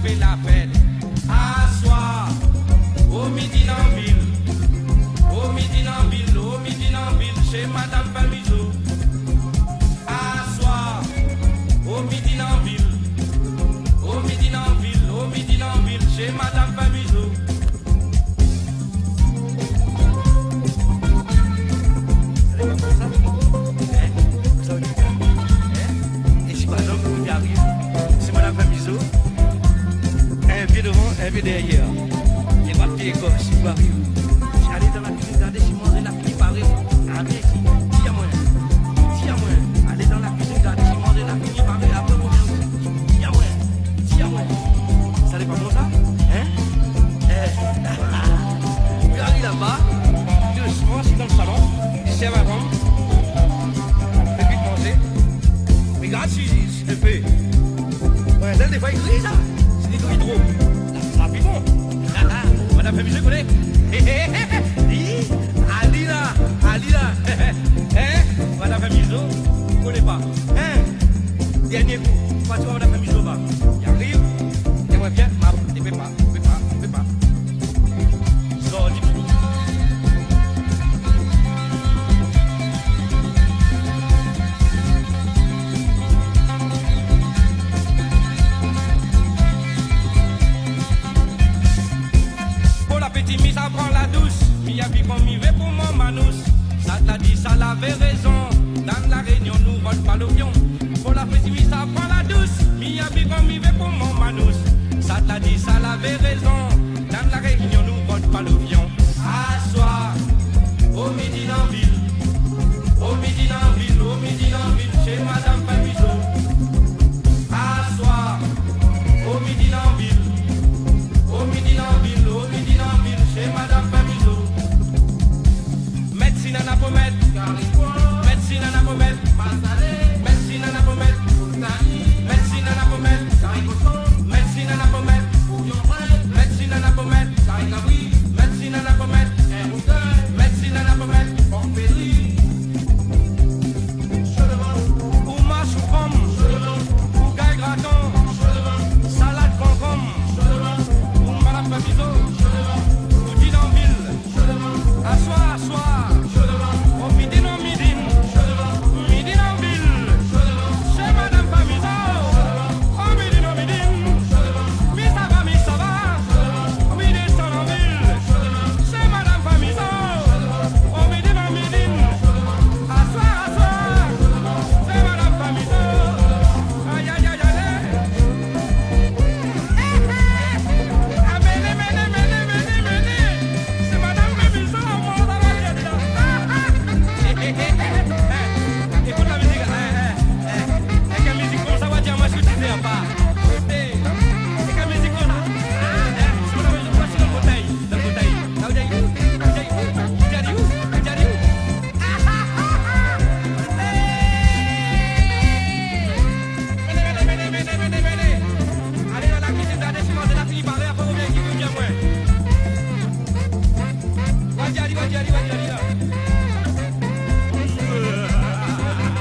fait la fête. À soir, au midi en ville. Au midi en ville, au midi en ville, chez Madame Pamizo. À soir, au midi en ville. Au midi en ville, au midi en ville, chez Madame Pamizo. Un pied derrière, et votre pied gauche, il va arriver. J'allais dans la cuisine, regardez si manger la fille paraît. Allez, si à moi, allez dans la cuisine, regardez si manger la fille paraît. Après, si à moi, ça n'est pas bon ça? Hein? Puis arrive là-bas, doucement, c'est dans le salon, il sert à rendre, et puis manger. Mais regarde si je fais. Ouais, là, des fois, il grille ça, c'est des grilles trop. Rapidement. Madame Pamizo connaît. Alina. Hein? Madame Pamizo, vous connaissez pas. Hein? Dernier coup, pas toi, Madame Pamizo va. Il arrive, et moi bien, ne fais pas. Sors du coup. Mi ça prend la douce, mi a vu comme il veut pour mon manous. Ça t'a dit, ça l'avait raison. Dans la réunion, nous vole pas l'avion. Pour la petite mi ça prend la douce, mi a vu comme il veut pour mon manous. Ça t'a dit, ça l'avait raison. Dans la réunion, nous vole pas l'avion. À soir, au midi en ville. Au midi en ville, au midi en ville, chez Madame Pamizo. À soir, au midi en ville. Au midi en ville, au midi en ville, chez Madame Pamizo. Médecine à la pommette, médecine à la pommette, médecine à la pommette, médecine à la pommette, médecine à la pommette, médecine à la pommette, médecine à la pommette, médecine à la pommette, ou marche ou pomme, ou gaille graton, salade concombre. Madame Pamizo, ou dîne en ville, à soir, au midi en midi en ville, chez Madame Pamizo, au midi en midi, mi ça va, au midi en ville, chez Madame Pamizo, au midi en midi, à soir, chez Madame Pamizo, aïe. Écoute la musique, et quelle musique comme ça va dire moi je suis pas. Et quelle musique comme ça? Sur la musique, dans le bouteille. Là où j'ai allez dans la cuisine, regardez si manger la fille paraît, après on vient qui veut bien moi. Wadi.